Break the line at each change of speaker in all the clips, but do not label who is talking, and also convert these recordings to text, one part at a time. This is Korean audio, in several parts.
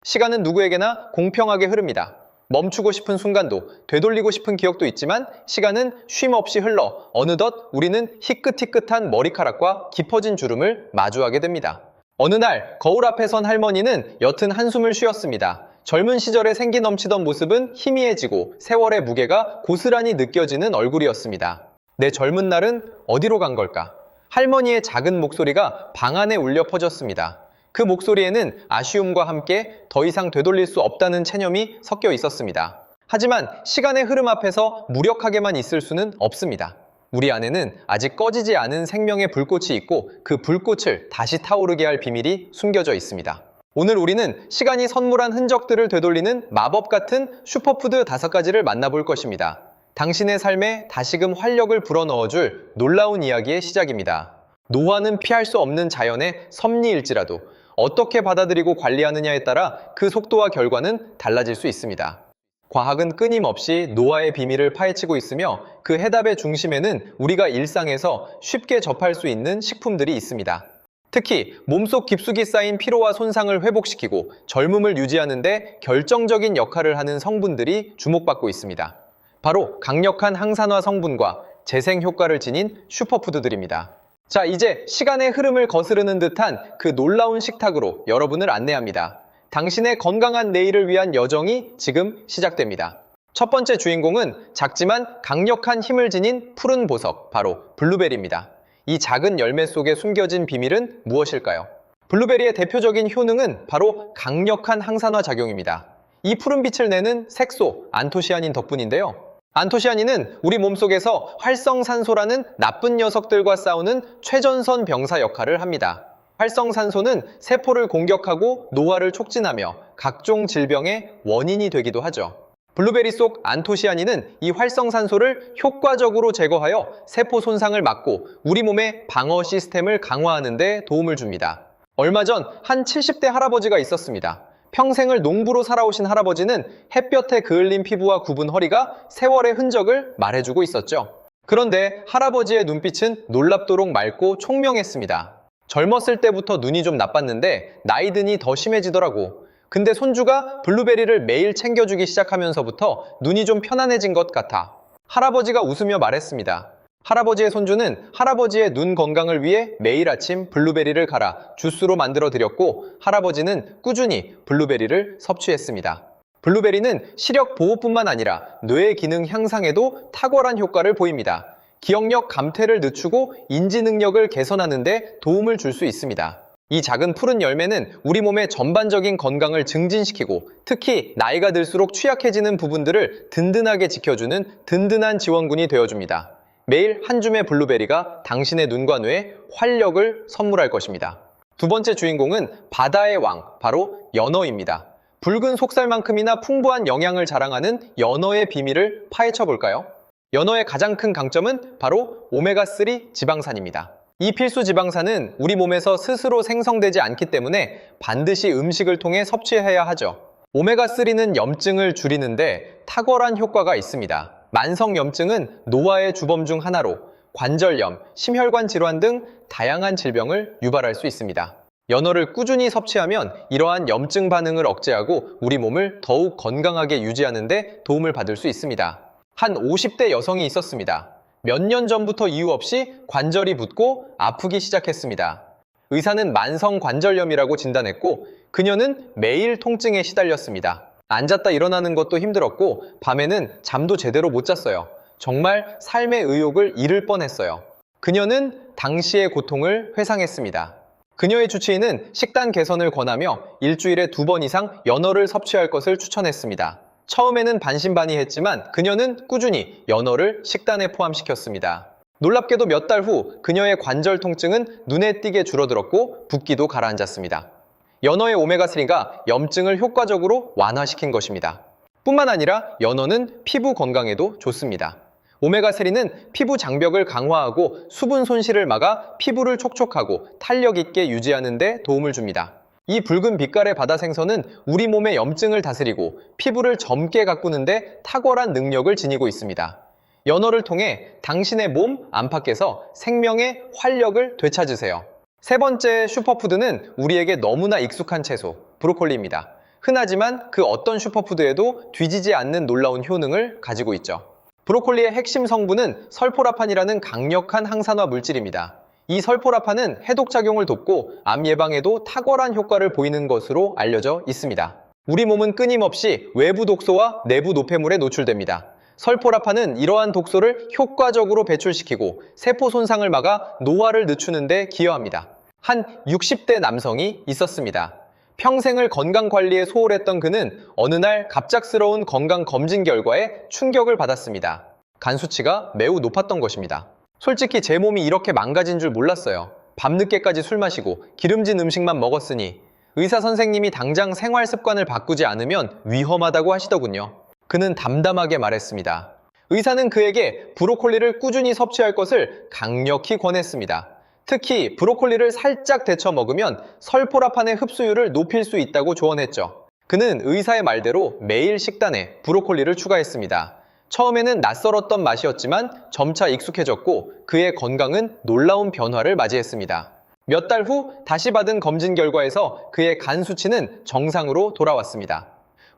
시간은 누구에게나 공평하게 흐릅니다. 멈추고 싶은 순간도, 되돌리고 싶은 기억도 있지만 시간은 쉼 없이 흘러 어느덧 우리는 희끗희끗한 머리카락과 깊어진 주름을 마주하게 됩니다. 어느 날 거울 앞에 선 할머니는 옅은 한숨을 쉬었습니다. 젊은 시절에 생기 넘치던 모습은 희미해지고 세월의 무게가 고스란히 느껴지는 얼굴이었습니다. 내 젊은 날은 어디로 간 걸까? 할머니의 작은 목소리가 방 안에 울려 퍼졌습니다. 그 목소리에는 아쉬움과 함께 더 이상 되돌릴 수 없다는 체념이 섞여 있었습니다. 하지만 시간의 흐름 앞에서 무력하게만 있을 수는 없습니다. 우리 안에는 아직 꺼지지 않은 생명의 불꽃이 있고 그 불꽃을 다시 타오르게 할 비밀이 숨겨져 있습니다. 오늘 우리는 시간이 선물한 흔적들을 되돌리는 마법 같은 슈퍼푸드 5가지를 만나볼 것입니다. 당신의 삶에 다시금 활력을 불어넣어줄 놀라운 이야기의 시작입니다. 노화는 피할 수 없는 자연의 섭리일지라도 어떻게 받아들이고 관리하느냐에 따라 그 속도와 결과는 달라질 수 있습니다. 과학은 끊임없이 노화의 비밀을 파헤치고 있으며 그 해답의 중심에는 우리가 일상에서 쉽게 접할 수 있는 식품들이 있습니다. 특히 몸속 깊숙이 쌓인 피로와 손상을 회복시키고 젊음을 유지하는 데 결정적인 역할을 하는 성분들이 주목받고 있습니다. 바로 강력한 항산화 성분과 재생 효과를 지닌 슈퍼푸드들입니다. 자, 이제 시간의 흐름을 거스르는 듯한 그 놀라운 식탁으로 여러분을 안내합니다. 당신의 건강한 내일을 위한 여정이 지금 시작됩니다. 첫 번째 주인공은 작지만 강력한 힘을 지닌 푸른 보석, 바로 블루베리입니다. 이 작은 열매 속에 숨겨진 비밀은 무엇일까요? 블루베리의 대표적인 효능은 바로 강력한 항산화 작용입니다. 이 푸른 빛을 내는 색소, 안토시아닌 덕분인데요. 안토시아닌은 우리 몸속에서 활성산소라는 나쁜 녀석들과 싸우는 최전선 병사 역할을 합니다. 활성산소는 세포를 공격하고 노화를 촉진하며 각종 질병의 원인이 되기도 하죠. 블루베리 속 안토시아닌은 이 활성산소를 효과적으로 제거하여 세포 손상을 막고 우리 몸의 방어 시스템을 강화하는 데 도움을 줍니다. 얼마 전 한 70대 할아버지가 있었습니다. 평생을 농부로 살아오신 할아버지는 햇볕에 그을린 피부와 굽은 허리가 세월의 흔적을 말해주고 있었죠. 그런데 할아버지의 눈빛은 놀랍도록 맑고 총명했습니다. 젊었을 때부터 눈이 좀 나빴는데 나이 드니 더 심해지더라고. 근데 손주가 블루베리를 매일 챙겨주기 시작하면서부터 눈이 좀 편안해진 것 같아. 할아버지가 웃으며 말했습니다. 할아버지의 손주는 할아버지의 눈 건강을 위해 매일 아침 블루베리를 갈아 주스로 만들어 드렸고 할아버지는 꾸준히 블루베리를 섭취했습니다. 블루베리는 시력 보호뿐만 아니라 뇌 기능 향상에도 탁월한 효과를 보입니다. 기억력 감퇴를 늦추고 인지 능력을 개선하는 데 도움을 줄 수 있습니다. 이 작은 푸른 열매는 우리 몸의 전반적인 건강을 증진시키고 특히 나이가 들수록 취약해지는 부분들을 든든하게 지켜주는 든든한 지원군이 되어줍니다. 매일 한 줌의 블루베리가 당신의 눈과 뇌에 활력을 선물할 것입니다. 두 번째 주인공은 바다의 왕, 바로 연어입니다. 붉은 속살만큼이나 풍부한 영양을 자랑하는 연어의 비밀을 파헤쳐 볼까요? 연어의 가장 큰 강점은 바로 오메가3 지방산입니다. 이 필수 지방산은 우리 몸에서 스스로 생성되지 않기 때문에 반드시 음식을 통해 섭취해야 하죠. 오메가3는 염증을 줄이는데 탁월한 효과가 있습니다. 만성염증은 노화의 주범 중 하나로 관절염, 심혈관 질환 등 다양한 질병을 유발할 수 있습니다. 연어를 꾸준히 섭취하면 이러한 염증 반응을 억제하고 우리 몸을 더욱 건강하게 유지하는 데 도움을 받을 수 있습니다. 한 50대 여성이 있었습니다. 몇 년 전부터 이유 없이 관절이 붓고 아프기 시작했습니다. 의사는 만성관절염이라고 진단했고 그녀는 매일 통증에 시달렸습니다. 앉았다 일어나는 것도 힘들었고 밤에는 잠도 제대로 못 잤어요. 정말 삶의 의욕을 잃을 뻔했어요. 그녀는 당시의 고통을 회상했습니다. 그녀의 주치의는 식단 개선을 권하며 일주일에 2번 이상 연어를 섭취할 것을 추천했습니다. 처음에는 반신반의했지만 그녀는 꾸준히 연어를 식단에 포함시켰습니다. 놀랍게도 몇 달 후 그녀의 관절 통증은 눈에 띄게 줄어들었고 붓기도 가라앉았습니다. 연어의 오메가3가 염증을 효과적으로 완화시킨 것입니다. 뿐만 아니라 연어는 피부 건강에도 좋습니다. 오메가3는 피부 장벽을 강화하고 수분 손실을 막아 피부를 촉촉하고 탄력 있게 유지하는 데 도움을 줍니다. 이 붉은 빛깔의 바다 생선은 우리 몸의 염증을 다스리고 피부를 젊게 가꾸는 데 탁월한 능력을 지니고 있습니다. 연어를 통해 당신의 몸 안팎에서 생명의 활력을 되찾으세요. 세 번째 슈퍼푸드는 우리에게 너무나 익숙한 채소, 브로콜리입니다. 흔하지만 그 어떤 슈퍼푸드에도 뒤지지 않는 놀라운 효능을 가지고 있죠. 브로콜리의 핵심 성분은 설포라판이라는 강력한 항산화 물질입니다. 이 설포라판은 해독작용을 돕고 암 예방에도 탁월한 효과를 보이는 것으로 알려져 있습니다. 우리 몸은 끊임없이 외부 독소와 내부 노폐물에 노출됩니다. 설포라판은 이러한 독소를 효과적으로 배출시키고 세포 손상을 막아 노화를 늦추는 데 기여합니다. 한 60대 남성이 있었습니다. 평생을 건강관리에 소홀했던 그는 어느 날 갑작스러운 건강검진 결과에 충격을 받았습니다. 간 수치가 매우 높았던 것입니다. 솔직히 제 몸이 이렇게 망가진 줄 몰랐어요. 밤늦게까지 술 마시고 기름진 음식만 먹었으니 의사 선생님이 당장 생활 습관을 바꾸지 않으면 위험하다고 하시더군요. 그는 담담하게 말했습니다. 의사는 그에게 브로콜리를 꾸준히 섭취할 것을 강력히 권했습니다. 특히 브로콜리를 살짝 데쳐 먹으면 설포라판의 흡수율을 높일 수 있다고 조언했죠. 그는 의사의 말대로 매일 식단에 브로콜리를 추가했습니다. 처음에는 낯설었던 맛이었지만 점차 익숙해졌고 그의 건강은 놀라운 변화를 맞이했습니다. 몇 달 후 다시 받은 검진 결과에서 그의 간 수치는 정상으로 돌아왔습니다.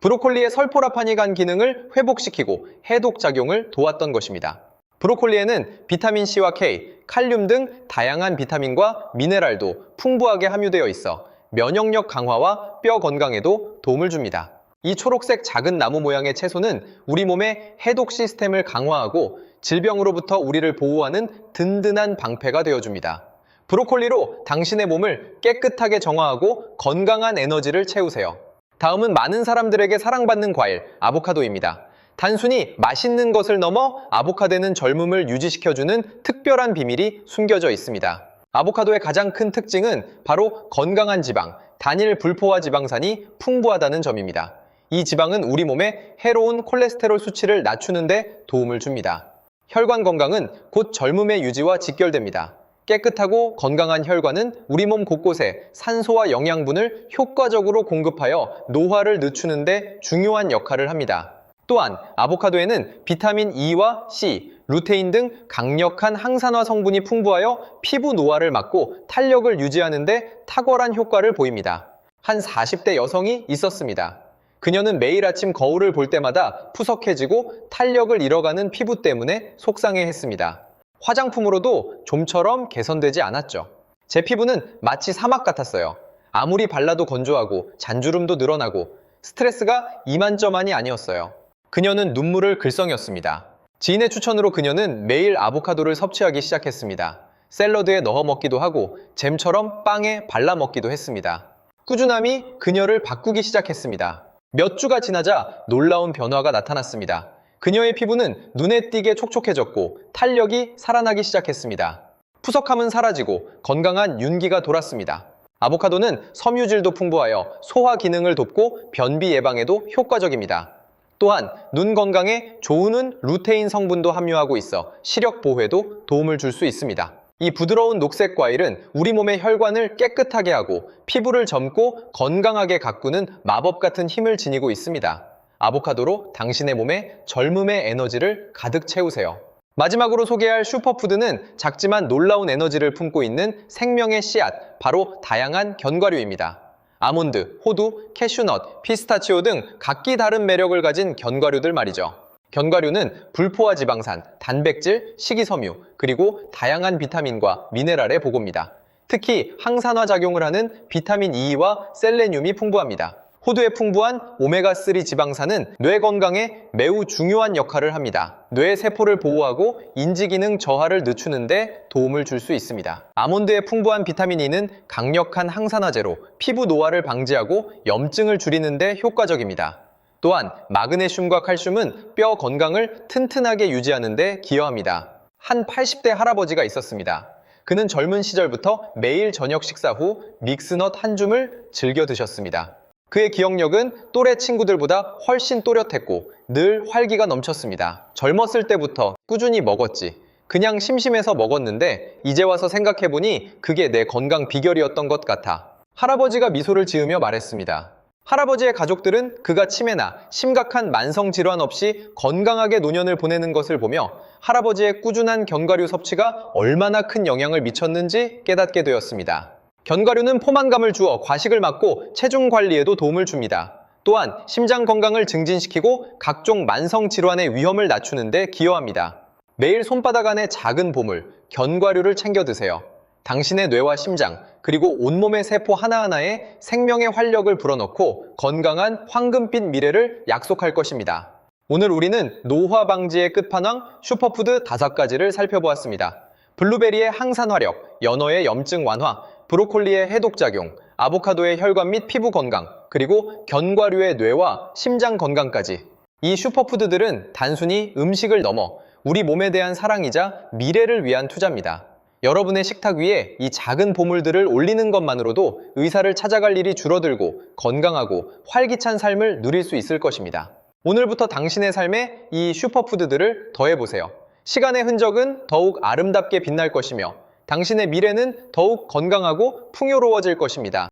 브로콜리의 설포라판이 간 기능을 회복시키고 해독작용을 도왔던 것입니다. 브로콜리에는 비타민C와 K, 칼륨 등 다양한 비타민과 미네랄도 풍부하게 함유되어 있어 면역력 강화와 뼈 건강에도 도움을 줍니다. 이 초록색 작은 나무 모양의 채소는 우리 몸의 해독 시스템을 강화하고 질병으로부터 우리를 보호하는 든든한 방패가 되어줍니다. 브로콜리로 당신의 몸을 깨끗하게 정화하고 건강한 에너지를 채우세요. 다음은 많은 사람들에게 사랑받는 과일, 아보카도입니다. 단순히 맛있는 것을 넘어 아보카도는 젊음을 유지시켜주는 특별한 비밀이 숨겨져 있습니다. 아보카도의 가장 큰 특징은 바로 건강한 지방, 단일 불포화 지방산이 풍부하다는 점입니다. 이 지방은 우리 몸에 해로운 콜레스테롤 수치를 낮추는 데 도움을 줍니다. 혈관 건강은 곧 젊음의 유지와 직결됩니다. 깨끗하고 건강한 혈관은 우리 몸 곳곳에 산소와 영양분을 효과적으로 공급하여 노화를 늦추는 데 중요한 역할을 합니다. 또한 아보카도에는 비타민 E와 C, 루테인 등 강력한 항산화 성분이 풍부하여 피부 노화를 막고 탄력을 유지하는 데 탁월한 효과를 보입니다. 한 40대 여성이 있었습니다. 그녀는 매일 아침 거울을 볼 때마다 푸석해지고 탄력을 잃어가는 피부 때문에 속상해했습니다. 화장품으로도 좀처럼 개선되지 않았죠. 제 피부는 마치 사막 같았어요. 아무리 발라도 건조하고 잔주름도 늘어나고 스트레스가 이만저만이 아니었어요. 그녀는 눈물을 글썽였습니다. 지인의 추천으로 그녀는 매일 아보카도를 섭취하기 시작했습니다. 샐러드에 넣어 먹기도 하고 잼처럼 빵에 발라 먹기도 했습니다. 꾸준함이 그녀를 바꾸기 시작했습니다. 몇 주가 지나자 놀라운 변화가 나타났습니다. 그녀의 피부는 눈에 띄게 촉촉해졌고 탄력이 살아나기 시작했습니다. 푸석함은 사라지고 건강한 윤기가 돌았습니다. 아보카도는 섬유질도 풍부하여 소화 기능을 돕고 변비 예방에도 효과적입니다. 또한 눈 건강에 좋은 루테인 성분도 함유하고 있어 시력 보호에도 도움을 줄 수 있습니다. 이 부드러운 녹색 과일은 우리 몸의 혈관을 깨끗하게 하고 피부를 젊고 건강하게 가꾸는 마법 같은 힘을 지니고 있습니다. 아보카도로 당신의 몸에 젊음의 에너지를 가득 채우세요. 마지막으로 소개할 슈퍼푸드는 작지만 놀라운 에너지를 품고 있는 생명의 씨앗, 바로 다양한 견과류입니다. 아몬드, 호두, 캐슈넛, 피스타치오 등 각기 다른 매력을 가진 견과류들 말이죠. 견과류는 불포화 지방산, 단백질, 식이섬유, 그리고 다양한 비타민과 미네랄의 보고입니다. 특히 항산화 작용을 하는 비타민 E와 셀레늄이 풍부합니다. 호두의 풍부한 오메가3 지방산은 뇌 건강에 매우 중요한 역할을 합니다. 뇌 세포를 보호하고 인지기능 저하를 늦추는 데 도움을 줄 수 있습니다. 아몬드의 풍부한 비타민 E는 강력한 항산화제로 피부 노화를 방지하고 염증을 줄이는 데 효과적입니다. 또한 마그네슘과 칼슘은 뼈 건강을 튼튼하게 유지하는 데 기여합니다. 한 80대 할아버지가 있었습니다. 그는 젊은 시절부터 매일 저녁 식사 후 믹스넛 한 줌을 즐겨 드셨습니다. 그의 기억력은 또래 친구들보다 훨씬 또렷했고 늘 활기가 넘쳤습니다. 젊었을 때부터 꾸준히 먹었지. 그냥 심심해서 먹었는데 이제 와서 생각해보니 그게 내 건강 비결이었던 것 같아. 할아버지가 미소를 지으며 말했습니다. 할아버지의 가족들은 그가 치매나 심각한 만성 질환 없이 건강하게 노년을 보내는 것을 보며 할아버지의 꾸준한 견과류 섭취가 얼마나 큰 영향을 미쳤는지 깨닫게 되었습니다. 견과류는 포만감을 주어 과식을 막고 체중 관리에도 도움을 줍니다. 또한 심장 건강을 증진시키고 각종 만성 질환의 위험을 낮추는 데 기여합니다. 매일 손바닥 안에 작은 보물, 견과류를 챙겨 드세요. 당신의 뇌와 심장, 그리고 온몸의 세포 하나하나에 생명의 활력을 불어넣고 건강한 황금빛 미래를 약속할 것입니다. 오늘 우리는 노화 방지의 끝판왕 슈퍼푸드 5가지를 살펴보았습니다. 블루베리의 항산화력, 연어의 염증 완화, 브로콜리의 해독작용, 아보카도의 혈관 및 피부 건강, 그리고 견과류의 뇌와 심장 건강까지. 이 슈퍼푸드들은 단순히 음식을 넘어 우리 몸에 대한 사랑이자 미래를 위한 투자입니다. 여러분의 식탁 위에 이 작은 보물들을 올리는 것만으로도 의사를 찾아갈 일이 줄어들고 건강하고 활기찬 삶을 누릴 수 있을 것입니다. 오늘부터 당신의 삶에 이 슈퍼푸드들을 더해보세요. 시간의 흔적은 더욱 아름답게 빛날 것이며 당신의 미래는 더욱 건강하고 풍요로워질 것입니다.